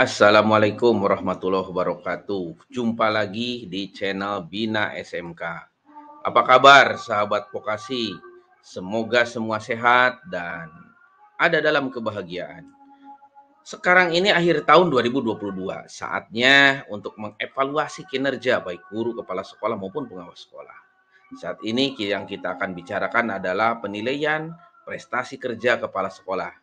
Assalamualaikum warahmatullahi wabarakatuh. Jumpa lagi di channel Bina SMK. Apa kabar sahabat vokasi? Semoga semua sehat dan ada dalam kebahagiaan. Sekarang ini akhir tahun 2022, saatnya untuk mengevaluasi kinerja baik guru, kepala sekolah maupun pengawas sekolah. Saat ini yang kita akan bicarakan adalah penilaian prestasi kerja kepala sekolah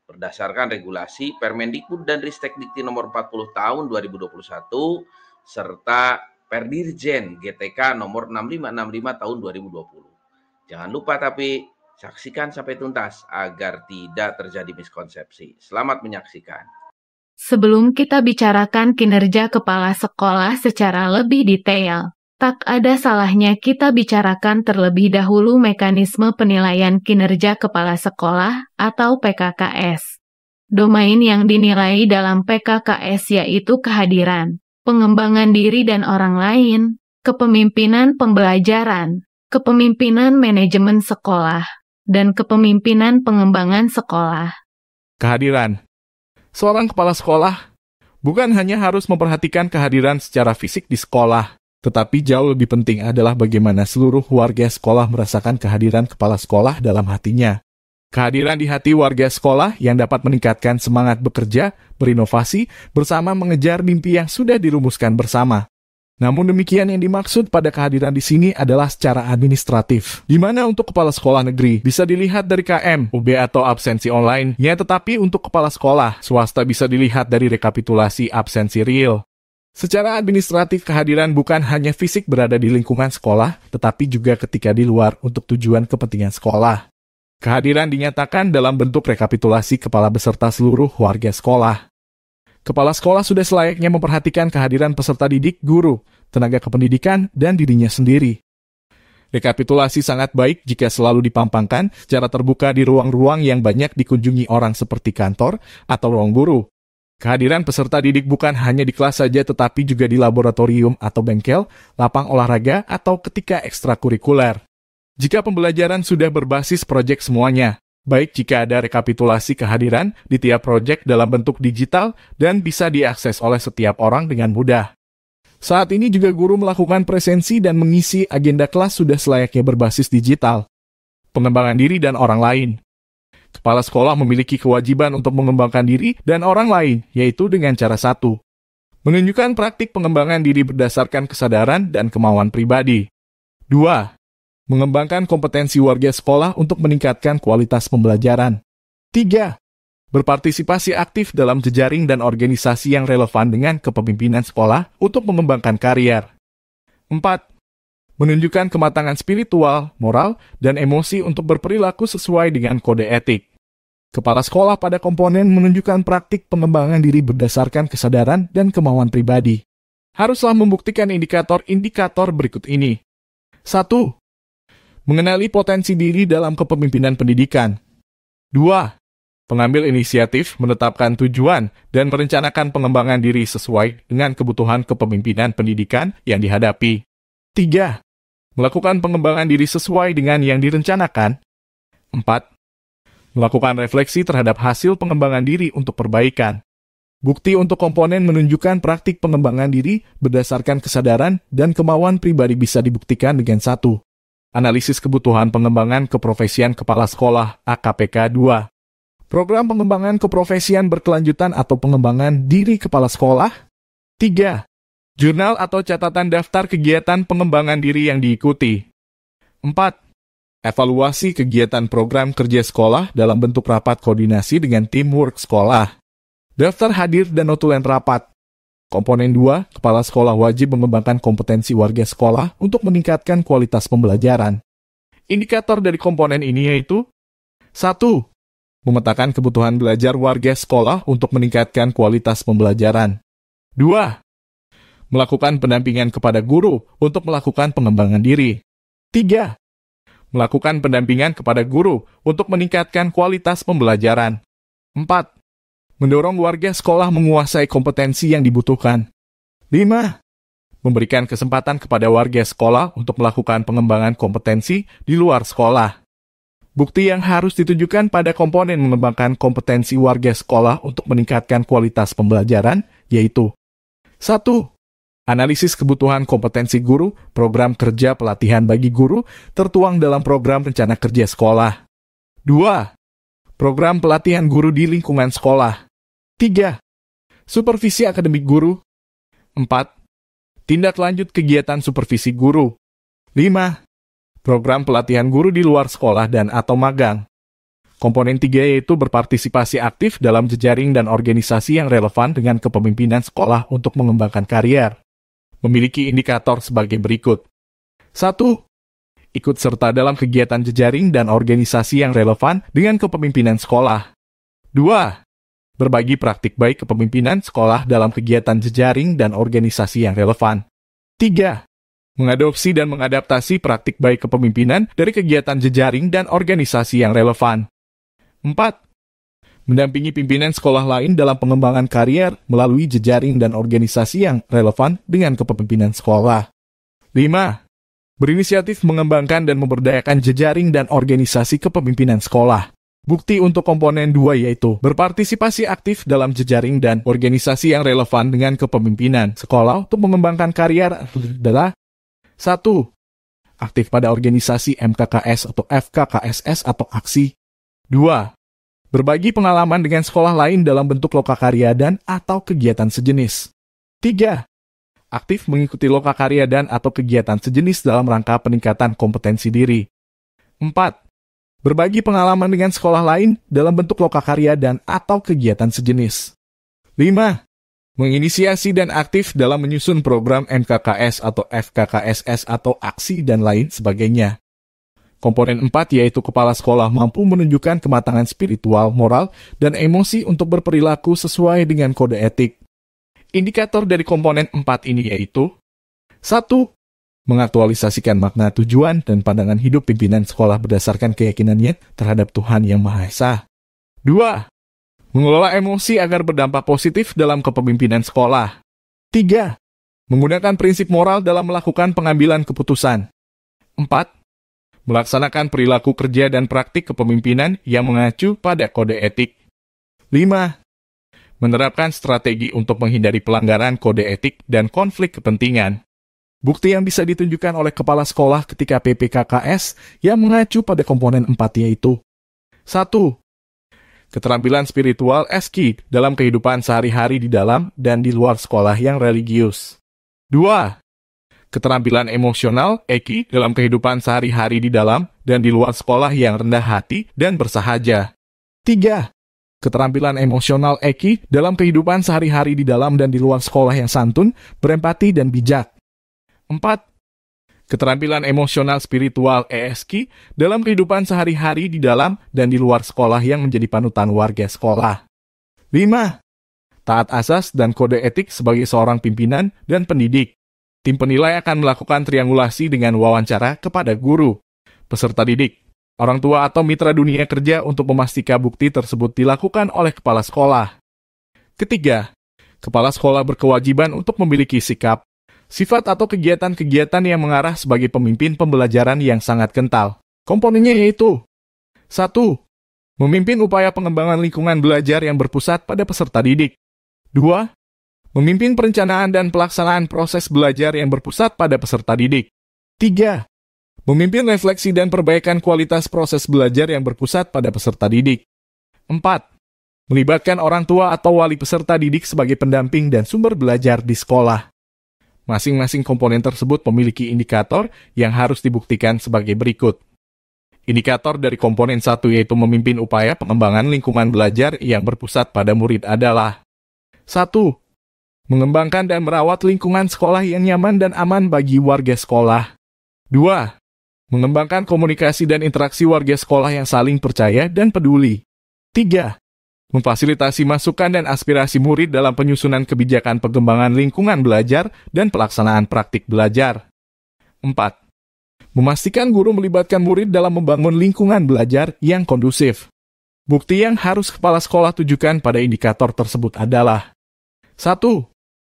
berdasarkan regulasi Permendikbud dan Ristekdikti nomor 40 tahun 2021 serta Perdirjen GTK nomor 6565 tahun 2020. Jangan lupa tapi saksikan sampai tuntas agar tidak terjadi miskonsepsi. Selamat menyaksikan. Sebelum kita bicarakan kinerja kepala sekolah secara lebih detail, tak ada salahnya kita bicarakan terlebih dahulu mekanisme penilaian kinerja kepala sekolah atau PKKS. Domain yang dinilai dalam PKKS yaitu kehadiran, pengembangan diri dan orang lain, kepemimpinan pembelajaran, kepemimpinan manajemen sekolah, dan kepemimpinan pengembangan sekolah. Kehadiran. Seorang kepala sekolah bukan hanya harus memperhatikan kehadiran secara fisik di sekolah, tetapi jauh lebih penting adalah bagaimana seluruh warga sekolah merasakan kehadiran kepala sekolah dalam hatinya. Kehadiran di hati warga sekolah yang dapat meningkatkan semangat bekerja, berinovasi, bersama mengejar mimpi yang sudah dirumuskan bersama. Namun demikian yang dimaksud pada kehadiran di sini adalah secara administratif, di mana untuk kepala sekolah negeri bisa dilihat dari KM, UB atau absensi online, ya tetapi untuk kepala sekolah swasta bisa dilihat dari rekapitulasi absensi real. Secara administratif kehadiran bukan hanya fisik berada di lingkungan sekolah, tetapi juga ketika di luar untuk tujuan kepentingan sekolah. Kehadiran dinyatakan dalam bentuk rekapitulasi kepala beserta seluruh warga sekolah. Kepala sekolah sudah selayaknya memperhatikan kehadiran peserta didik, guru, tenaga kependidikan, dan dirinya sendiri. Rekapitulasi sangat baik jika selalu dipampangkan secara terbuka di ruang-ruang yang banyak dikunjungi orang seperti kantor atau ruang guru. Kehadiran peserta didik bukan hanya di kelas saja tetapi juga di laboratorium atau bengkel, lapang olahraga, atau ketika ekstrakurikuler. Jika pembelajaran sudah berbasis proyek semuanya, baik jika ada rekapitulasi kehadiran di tiap proyek dalam bentuk digital dan bisa diakses oleh setiap orang dengan mudah. Saat ini juga guru melakukan presensi dan mengisi agenda kelas sudah selayaknya berbasis digital. Pengembangan diri dan orang lain. Kepala sekolah memiliki kewajiban untuk mengembangkan diri dan orang lain, yaitu dengan cara satu, menunjukkan praktik pengembangan diri berdasarkan kesadaran dan kemauan pribadi. 2. Mengembangkan kompetensi warga sekolah untuk meningkatkan kualitas pembelajaran. 3. Berpartisipasi aktif dalam jejaring dan organisasi yang relevan dengan kepemimpinan sekolah untuk mengembangkan karier. 4. Menunjukkan kematangan spiritual, moral, dan emosi untuk berperilaku sesuai dengan kode etik. Kepala sekolah pada komponen menunjukkan praktik pengembangan diri berdasarkan kesadaran dan kemauan pribadi. Haruslah membuktikan indikator-indikator berikut ini. 1. Mengenali potensi diri dalam kepemimpinan pendidikan. 2. Pengambil inisiatif menetapkan tujuan dan merencanakan pengembangan diri sesuai dengan kebutuhan kepemimpinan pendidikan yang dihadapi. 3. Melakukan pengembangan diri sesuai dengan yang direncanakan. 4. Melakukan refleksi terhadap hasil pengembangan diri untuk perbaikan. Bukti untuk komponen menunjukkan praktik pengembangan diri berdasarkan kesadaran dan kemauan pribadi bisa dibuktikan dengan 1. Analisis kebutuhan pengembangan keprofesian kepala sekolah AKPK 2. Program pengembangan keprofesian berkelanjutan atau pengembangan diri kepala sekolah. 3. Jurnal atau catatan daftar kegiatan pengembangan diri yang diikuti. 4. Evaluasi kegiatan program kerja sekolah dalam bentuk rapat koordinasi dengan teamwork sekolah. Daftar hadir dan notulen rapat. Komponen 2, kepala sekolah wajib mengembangkan kompetensi warga sekolah untuk meningkatkan kualitas pembelajaran. Indikator dari komponen ini yaitu 1. Memetakan kebutuhan belajar warga sekolah untuk meningkatkan kualitas pembelajaran. 2. Melakukan pendampingan kepada guru untuk melakukan pengembangan diri. 3. Melakukan pendampingan kepada guru untuk meningkatkan kualitas pembelajaran. 4. Mendorong warga sekolah menguasai kompetensi yang dibutuhkan. 5. Memberikan kesempatan kepada warga sekolah untuk melakukan pengembangan kompetensi di luar sekolah. Bukti yang harus ditujukan pada komponen mengembangkan kompetensi warga sekolah untuk meningkatkan kualitas pembelajaran, yaitu 1. Analisis kebutuhan kompetensi guru, program kerja pelatihan bagi guru, tertuang dalam program rencana kerja sekolah. 2. Program pelatihan guru di lingkungan sekolah. 3. Supervisi akademik guru. 4. Tindak lanjut kegiatan supervisi guru. 5. Program pelatihan guru di luar sekolah dan atau magang. Komponen 3 yaitu berpartisipasi aktif dalam jejaring dan organisasi yang relevan dengan kepemimpinan sekolah untuk mengembangkan karier. Memiliki indikator sebagai berikut. 1. Ikut serta dalam kegiatan jejaring dan organisasi yang relevan dengan kepemimpinan sekolah. 2. Berbagi praktik baik kepemimpinan sekolah dalam kegiatan jejaring dan organisasi yang relevan. 3. Mengadopsi dan mengadaptasi praktik baik kepemimpinan dari kegiatan jejaring dan organisasi yang relevan. 4. Mendampingi pimpinan sekolah lain dalam pengembangan karier melalui jejaring dan organisasi yang relevan dengan kepemimpinan sekolah. 5. Berinisiatif mengembangkan dan memberdayakan jejaring dan organisasi kepemimpinan sekolah. Bukti untuk komponen 2 yaitu berpartisipasi aktif dalam jejaring dan organisasi yang relevan dengan kepemimpinan sekolah untuk mengembangkan karier adalah 1. Aktif pada organisasi MKKS atau FKKSS atau aksi. 2. Berbagi pengalaman dengan sekolah lain dalam bentuk lokakarya dan atau kegiatan sejenis. 3. Aktif mengikuti lokakarya dan atau kegiatan sejenis dalam rangka peningkatan kompetensi diri. 4. Berbagi pengalaman dengan sekolah lain dalam bentuk lokakarya dan atau kegiatan sejenis. 5. Menginisiasi dan aktif dalam menyusun program MKKS atau FKKSS atau aksi dan lain sebagainya. Komponen 4 yaitu kepala sekolah mampu menunjukkan kematangan spiritual, moral, dan emosi untuk berperilaku sesuai dengan kode etik. Indikator dari komponen 4 ini yaitu 1. Mengaktualisasikan makna tujuan dan pandangan hidup pimpinan sekolah berdasarkan keyakinannya terhadap Tuhan Yang Maha Esa. 2. Mengelola emosi agar berdampak positif dalam kepemimpinan sekolah. 3. Menggunakan prinsip moral dalam melakukan pengambilan keputusan. 4. Melaksanakan perilaku kerja dan praktik kepemimpinan yang mengacu pada kode etik. 5. Menerapkan strategi untuk menghindari pelanggaran kode etik dan konflik kepentingan. Bukti yang bisa ditunjukkan oleh kepala sekolah ketika PPKKS yang mengacu pada komponen 4 yaitu 1. Keterampilan spiritual SQ dalam kehidupan sehari-hari di dalam dan di luar sekolah yang religius. 2. Keterampilan emosional EQ dalam kehidupan sehari-hari di dalam dan di luar sekolah yang rendah hati dan bersahaja. 3. Keterampilan emosional EQ dalam kehidupan sehari-hari di dalam dan di luar sekolah yang santun, berempati, dan bijak. 4. Keterampilan emosional spiritual ESQ dalam kehidupan sehari-hari di dalam dan di luar sekolah yang menjadi panutan warga sekolah. 5. Taat asas dan kode etik sebagai seorang pimpinan dan pendidik. Tim penilai akan melakukan triangulasi dengan wawancara kepada guru, peserta didik, orang tua atau mitra dunia kerja untuk memastikan bukti tersebut dilakukan oleh kepala sekolah. Ketiga, kepala sekolah berkewajiban untuk memiliki sikap, sifat atau kegiatan-kegiatan yang mengarah sebagai pemimpin pembelajaran yang sangat kental. Komponennya yaitu 1. Memimpin upaya pengembangan lingkungan belajar yang berpusat pada peserta didik. 2. Memimpin perencanaan dan pelaksanaan proses belajar yang berpusat pada peserta didik. 3. Memimpin refleksi dan perbaikan kualitas proses belajar yang berpusat pada peserta didik. 4. Melibatkan orang tua atau wali peserta didik sebagai pendamping dan sumber belajar di sekolah. Masing-masing komponen tersebut memiliki indikator yang harus dibuktikan sebagai berikut. Indikator dari komponen 1 yaitu memimpin upaya pengembangan lingkungan belajar yang berpusat pada murid adalah 1. Mengembangkan dan merawat lingkungan sekolah yang nyaman dan aman bagi warga sekolah. 2. Mengembangkan komunikasi dan interaksi warga sekolah yang saling percaya dan peduli. 3. Memfasilitasi masukan dan aspirasi murid dalam penyusunan kebijakan pengembangan lingkungan belajar dan pelaksanaan praktik belajar. 4. Memastikan guru melibatkan murid dalam membangun lingkungan belajar yang kondusif. Bukti yang harus kepala sekolah tujukan pada indikator tersebut adalah 1.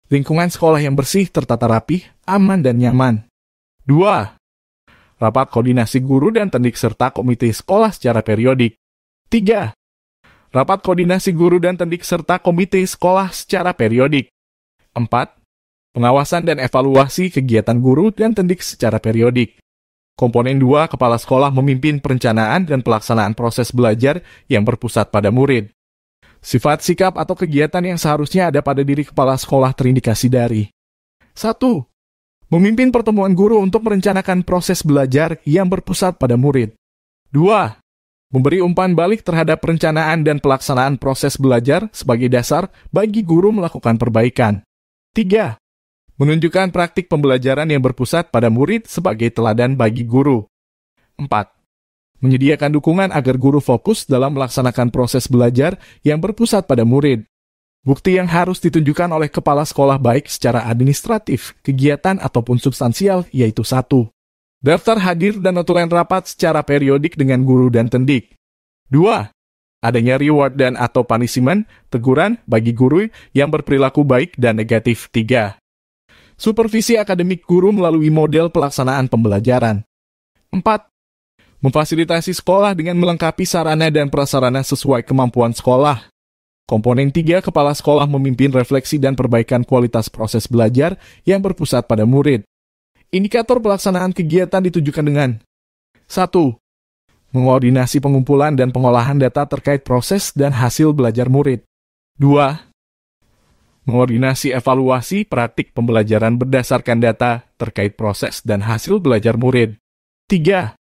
Lingkungan sekolah yang bersih, tertata rapi, aman, dan nyaman. 2. rapat koordinasi guru dan tendik serta komite sekolah secara periodik. 3. Rapat koordinasi guru dan tendik serta komite sekolah secara periodik. 4. Pengawasan dan evaluasi kegiatan guru dan tendik secara periodik. Komponen 2, kepala sekolah memimpin perencanaan dan pelaksanaan proses belajar yang berpusat pada murid. Sifat, sikap, atau kegiatan yang seharusnya ada pada diri kepala sekolah terindikasi dari 1. Memimpin pertemuan guru untuk merencanakan proses belajar yang berpusat pada murid. 2. Memberi umpan balik terhadap perencanaan dan pelaksanaan proses belajar sebagai dasar bagi guru melakukan perbaikan. 3. Menunjukkan praktik pembelajaran yang berpusat pada murid sebagai teladan bagi guru. 4. Menyediakan dukungan agar guru fokus dalam melaksanakan proses belajar yang berpusat pada murid. Bukti yang harus ditunjukkan oleh kepala sekolah baik secara administratif, kegiatan, ataupun substansial, yaitu 1. Daftar hadir dan notulen rapat secara periodik dengan guru dan tendik. 2. Adanya reward dan atau punishment, teguran, bagi guru yang berperilaku baik dan negatif. 3. Supervisi akademik guru melalui model pelaksanaan pembelajaran. 4. Memfasilitasi sekolah dengan melengkapi sarana dan prasarana sesuai kemampuan sekolah. Komponen 3, kepala sekolah memimpin refleksi dan perbaikan kualitas proses belajar yang berpusat pada murid. Indikator pelaksanaan kegiatan ditujukan dengan 1. Mengoordinasi pengumpulan dan pengolahan data terkait proses dan hasil belajar murid. 2. Mengoordinasi evaluasi praktik pembelajaran berdasarkan data terkait proses dan hasil belajar murid. 3.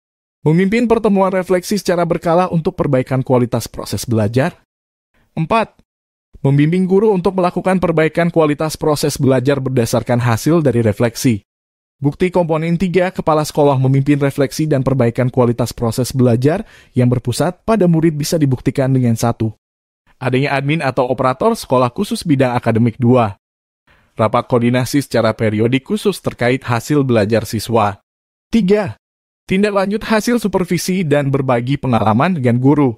Memimpin pertemuan refleksi secara berkala untuk perbaikan kualitas proses belajar. 4. Membimbing guru untuk melakukan perbaikan kualitas proses belajar berdasarkan hasil dari refleksi. Bukti komponen 3, kepala sekolah memimpin refleksi dan perbaikan kualitas proses belajar yang berpusat pada murid bisa dibuktikan dengan 1. Adanya admin atau operator sekolah khusus bidang akademik. 2. Rapat koordinasi secara periodik khusus terkait hasil belajar siswa. 3. Tindak lanjut hasil supervisi dan berbagi pengalaman dengan guru.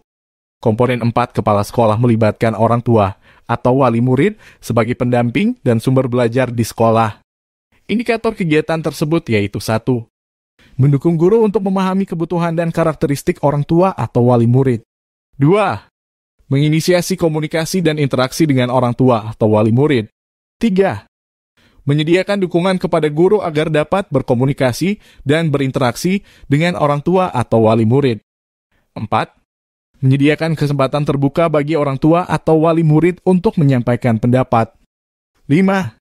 Komponen 4, kepala sekolah melibatkan orang tua atau wali murid sebagai pendamping dan sumber belajar di sekolah. Indikator kegiatan tersebut yaitu 1. Mendukung guru untuk memahami kebutuhan dan karakteristik orang tua atau wali murid. 2. Menginisiasi komunikasi dan interaksi dengan orang tua atau wali murid. 3. Menyediakan dukungan kepada guru agar dapat berkomunikasi dan berinteraksi dengan orang tua atau wali murid. 4. Menyediakan kesempatan terbuka bagi orang tua atau wali murid untuk menyampaikan pendapat. 5.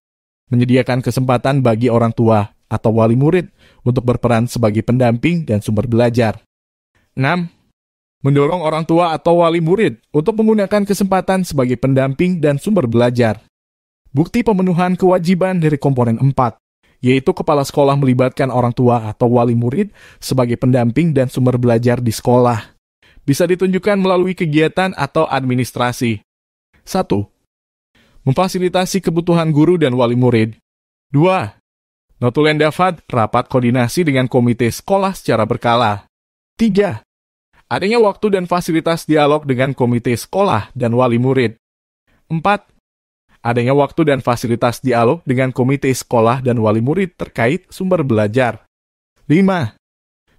Menyediakan kesempatan bagi orang tua atau wali murid untuk berperan sebagai pendamping dan sumber belajar. 6. Mendorong orang tua atau wali murid untuk menggunakan kesempatan sebagai pendamping dan sumber belajar. Bukti pemenuhan kewajiban dari komponen 4, yaitu kepala sekolah melibatkan orang tua atau wali murid sebagai pendamping dan sumber belajar di sekolah. Bisa ditunjukkan melalui kegiatan atau administrasi. 1. Memfasilitasi kebutuhan guru dan wali murid. 2. Notulen daftar rapat koordinasi dengan komite sekolah secara berkala. 3. Adanya waktu dan fasilitas dialog dengan komite sekolah dan wali murid. 4. Adanya waktu dan fasilitas dialog dengan komite sekolah dan wali murid terkait sumber belajar. 5.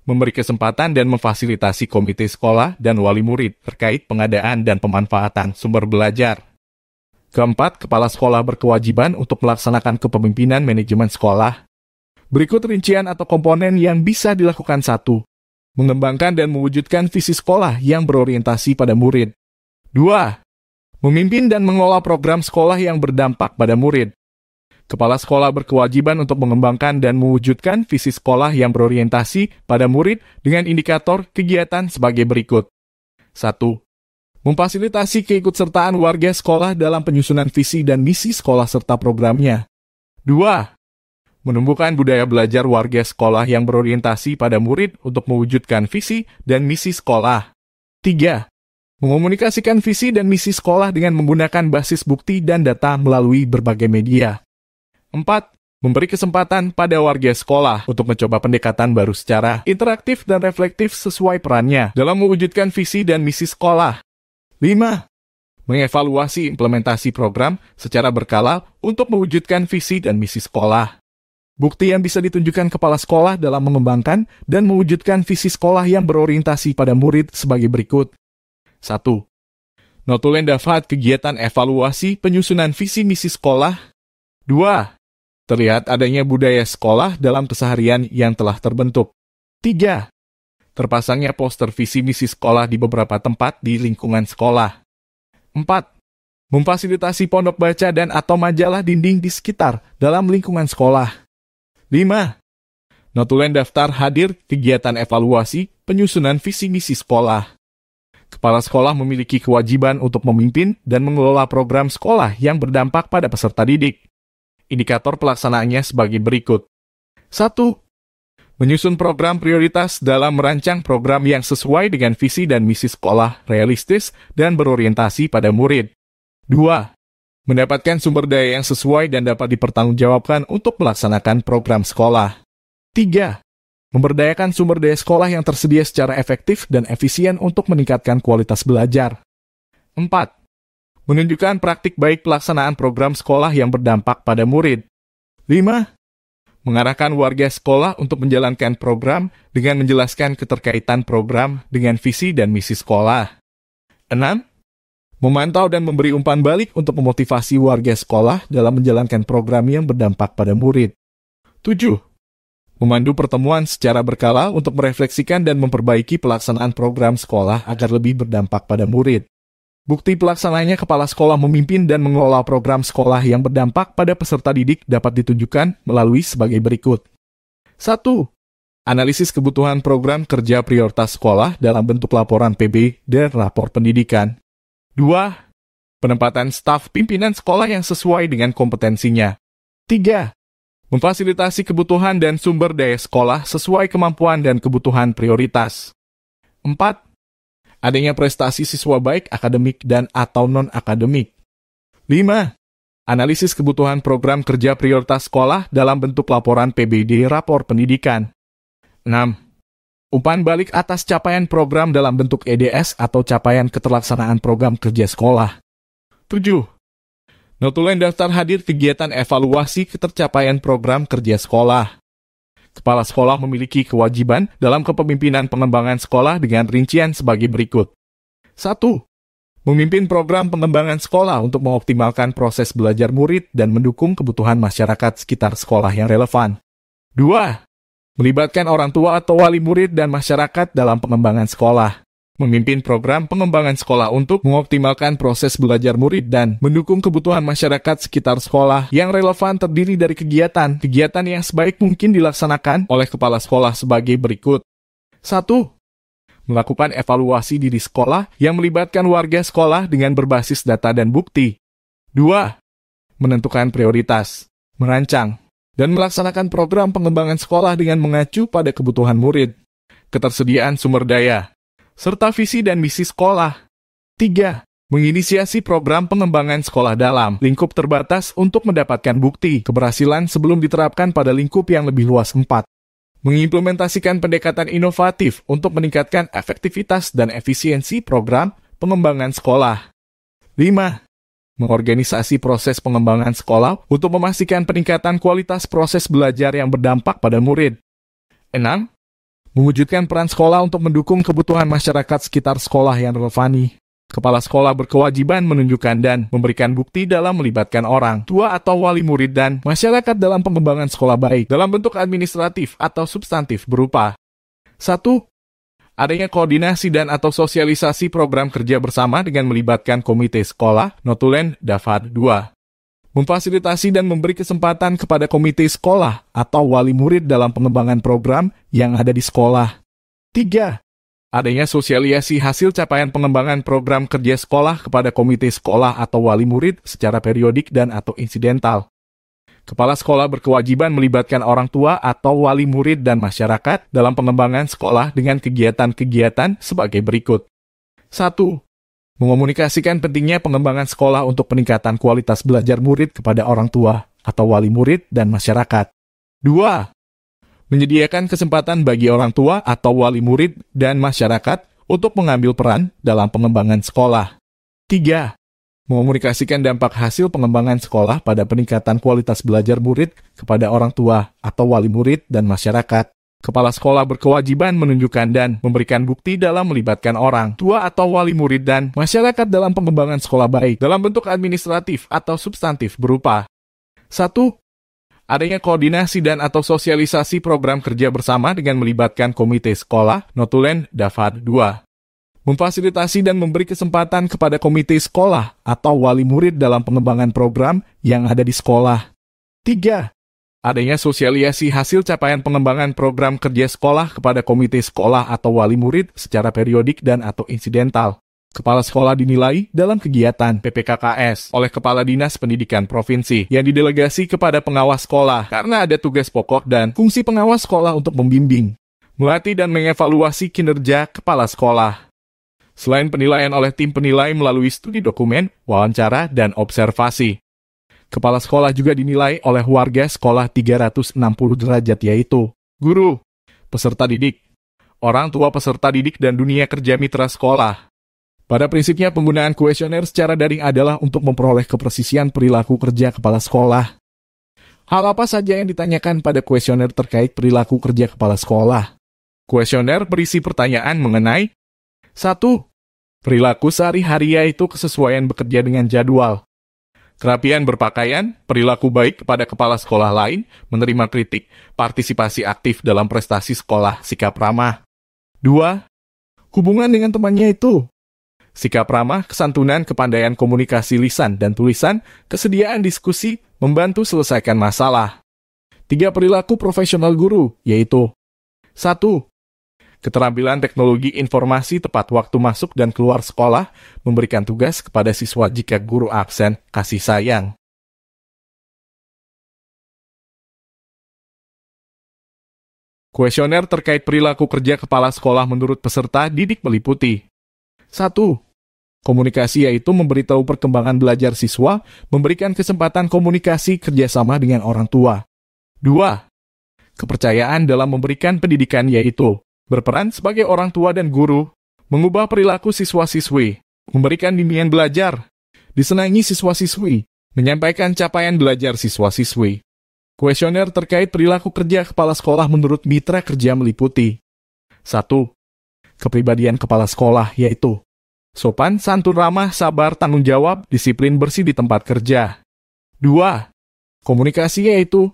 Memberi kesempatan dan memfasilitasi komite sekolah dan wali murid terkait pengadaan dan pemanfaatan sumber belajar. Keempat, kepala sekolah berkewajiban untuk melaksanakan kepemimpinan manajemen sekolah. Berikut rincian atau komponen yang bisa dilakukan. 1. Mengembangkan dan mewujudkan visi sekolah yang berorientasi pada murid. 2. Memimpin dan mengelola program sekolah yang berdampak pada murid. Kepala sekolah berkewajiban untuk mengembangkan dan mewujudkan visi sekolah yang berorientasi pada murid dengan indikator kegiatan sebagai berikut. 1. Memfasilitasi keikutsertaan warga sekolah dalam penyusunan visi dan misi sekolah serta programnya. 2. Menumbuhkan budaya belajar warga sekolah yang berorientasi pada murid untuk mewujudkan visi dan misi sekolah. 3. Mengomunikasikan visi dan misi sekolah dengan menggunakan basis bukti dan data melalui berbagai media. 4. Memberi kesempatan pada warga sekolah untuk mencoba pendekatan baru secara interaktif dan reflektif sesuai perannya dalam mewujudkan visi dan misi sekolah. 5. Mengevaluasi implementasi program secara berkala untuk mewujudkan visi dan misi sekolah. Bukti yang bisa ditunjukkan kepala sekolah dalam mengembangkan dan mewujudkan visi sekolah yang berorientasi pada murid sebagai berikut. 1. Notulen daftar kegiatan evaluasi penyusunan visi misi sekolah. 2. Terlihat adanya budaya sekolah dalam keseharian yang telah terbentuk. 3. Terpasangnya poster visi misi sekolah di beberapa tempat di lingkungan sekolah. 4. Memfasilitasi pondok baca dan atau majalah dinding di sekitar dalam lingkungan sekolah. 5. Notulen daftar hadir kegiatan evaluasi penyusunan visi misi sekolah. Kepala sekolah memiliki kewajiban untuk memimpin dan mengelola program sekolah yang berdampak pada peserta didik. Indikator pelaksanaannya sebagai berikut. 1. Menyusun program prioritas dalam merancang program yang sesuai dengan visi dan misi sekolah, realistis dan berorientasi pada murid. 2. Mendapatkan sumber daya yang sesuai dan dapat dipertanggungjawabkan untuk melaksanakan program sekolah. 3. Memberdayakan sumber daya sekolah yang tersedia secara efektif dan efisien untuk meningkatkan kualitas belajar. 4. Menunjukkan praktik baik pelaksanaan program sekolah yang berdampak pada murid. 5. Mengarahkan warga sekolah untuk menjalankan program dengan menjelaskan keterkaitan program dengan visi dan misi sekolah. 6. Memantau dan memberi umpan balik untuk memotivasi warga sekolah dalam menjalankan program yang berdampak pada murid. 7. Memandu pertemuan secara berkala untuk merefleksikan dan memperbaiki pelaksanaan program sekolah agar lebih berdampak pada murid. Bukti pelaksanaannya kepala sekolah memimpin dan mengelola program sekolah yang berdampak pada peserta didik dapat ditunjukkan melalui sebagai berikut. 1. Analisis kebutuhan program kerja prioritas sekolah dalam bentuk laporan PB dan rapor pendidikan. 2. Penempatan staf pimpinan sekolah yang sesuai dengan kompetensinya. 3. Memfasilitasi kebutuhan dan sumber daya sekolah sesuai kemampuan dan kebutuhan prioritas. 4. Adanya prestasi siswa baik akademik dan atau non-akademik. 5. Analisis kebutuhan program kerja prioritas sekolah dalam bentuk laporan PBD rapor pendidikan. 6. Umpan balik atas capaian program dalam bentuk EDS atau capaian keterlaksanaan program kerja sekolah. 7. Notulen daftar hadir kegiatan evaluasi ketercapaian program kerja sekolah. Kepala sekolah memiliki kewajiban dalam kepemimpinan pengembangan sekolah dengan rincian sebagai berikut. 1. Memimpin program pengembangan sekolah untuk mengoptimalkan proses belajar murid dan mendukung kebutuhan masyarakat sekitar sekolah yang relevan. 2. Melibatkan orang tua atau wali murid dan masyarakat dalam pengembangan sekolah. Memimpin program pengembangan sekolah untuk mengoptimalkan proses belajar murid dan mendukung kebutuhan masyarakat sekitar sekolah yang relevan terdiri dari kegiatan yang sebaik mungkin dilaksanakan oleh kepala sekolah sebagai berikut. 1. Melakukan evaluasi diri sekolah yang melibatkan warga sekolah dengan berbasis data dan bukti. 2. Menentukan prioritas, merancang, dan melaksanakan program pengembangan sekolah dengan mengacu pada kebutuhan murid, ketersediaan sumber daya, serta visi dan misi sekolah. 3. Menginisiasi program pengembangan sekolah dalam lingkup terbatas untuk mendapatkan bukti keberhasilan sebelum diterapkan pada lingkup yang lebih luas. 4. Mengimplementasikan pendekatan inovatif untuk meningkatkan efektivitas dan efisiensi program pengembangan sekolah. 5. Mengorganisasi proses pengembangan sekolah untuk memastikan peningkatan kualitas proses belajar yang berdampak pada murid. 6. Mewujudkan peran sekolah untuk mendukung kebutuhan masyarakat sekitar sekolah yang relevan. Kepala sekolah berkewajiban menunjukkan dan memberikan bukti dalam melibatkan orang tua atau wali murid dan masyarakat dalam pengembangan sekolah baik dalam bentuk administratif atau substantif berupa 1. Adanya koordinasi dan atau sosialisasi program kerja bersama dengan melibatkan komite sekolah, notulen daftar. 2. Memfasilitasi dan memberi kesempatan kepada komite sekolah atau wali murid dalam pengembangan program yang ada di sekolah. 3. Adanya sosialisasi hasil capaian pengembangan program kerja sekolah kepada komite sekolah atau wali murid secara periodik dan atau insidental. Kepala sekolah berkewajiban melibatkan orang tua atau wali murid dan masyarakat dalam pengembangan sekolah dengan kegiatan-kegiatan sebagai berikut. 1. Mengomunikasikan pentingnya pengembangan sekolah untuk peningkatan kualitas belajar murid kepada orang tua atau wali murid dan masyarakat. 2. Menyediakan kesempatan bagi orang tua atau wali murid dan masyarakat untuk mengambil peran dalam pengembangan sekolah. 3. Mengomunikasikan dampak hasil pengembangan sekolah pada peningkatan kualitas belajar murid kepada orang tua atau wali murid dan masyarakat. Kepala sekolah berkewajiban menunjukkan dan memberikan bukti dalam melibatkan orang tua atau wali murid dan masyarakat dalam pengembangan sekolah baik dalam bentuk administratif atau substantif berupa 1. Adanya koordinasi dan atau sosialisasi program kerja bersama dengan melibatkan komite sekolah, notulen, Daftar 2. Memfasilitasi dan memberi kesempatan kepada komite sekolah atau wali murid dalam pengembangan program yang ada di sekolah. 3. Adanya sosialisasi hasil capaian pengembangan program kerja sekolah kepada komite sekolah atau wali murid secara periodik dan atau insidental. Kepala sekolah dinilai dalam kegiatan PPKKS oleh Kepala Dinas Pendidikan Provinsi yang didelegasi kepada pengawas sekolah karena ada tugas pokok dan fungsi pengawas sekolah untuk membimbing, melatih dan mengevaluasi kinerja kepala sekolah. Selain penilaian oleh tim penilai melalui studi dokumen, wawancara, dan observasi. Kepala sekolah juga dinilai oleh warga sekolah 360 derajat yaitu guru, peserta didik, orang tua peserta didik dan dunia kerja mitra sekolah. Pada prinsipnya penggunaan kuesioner secara daring adalah untuk memperoleh kepresisian perilaku kerja kepala sekolah. Hal apa saja yang ditanyakan pada kuesioner terkait perilaku kerja kepala sekolah? Kuesioner berisi pertanyaan mengenai 1. Perilaku sehari-hari yaitu kesesuaian bekerja dengan jadwal. Kerapian berpakaian, perilaku baik kepada kepala sekolah lain, menerima kritik, partisipasi aktif dalam prestasi sekolah, sikap ramah. 2. Hubungan dengan temannya itu. Sikap ramah, kesantunan, kepandaian komunikasi lisan dan tulisan, kesediaan diskusi, membantu selesaikan masalah. 3. Perilaku profesional guru, yaitu 1. Keterampilan teknologi informasi tepat waktu masuk dan keluar sekolah, memberikan tugas kepada siswa jika guru absen, kasih sayang. Kuesioner terkait perilaku kerja kepala sekolah menurut peserta didik meliputi 1. Komunikasi yaitu memberitahu perkembangan belajar siswa, memberikan kesempatan komunikasi kerjasama dengan orang tua. 2. Kepercayaan dalam memberikan pendidikan yaitu berperan sebagai orang tua dan guru, mengubah perilaku siswa-siswi, memberikan bimbingan belajar, disenangi siswa-siswi, menyampaikan capaian belajar siswa-siswi. Kuesioner terkait perilaku kerja kepala sekolah menurut mitra kerja meliputi 1. Kepribadian kepala sekolah yaitu sopan, santun, ramah, sabar, tanggung jawab, disiplin, bersih di tempat kerja. 2. Komunikasi yaitu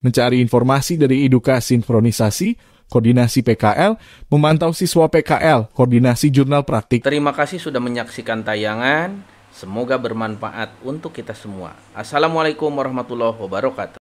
mencari informasi dari edukasi sinkronisasi, koordinasi PKL, memantau siswa PKL, koordinasi jurnal praktik. Terima kasih sudah menyaksikan tayangan. Semoga bermanfaat untuk kita semua. Assalamualaikum warahmatullahi wabarakatuh.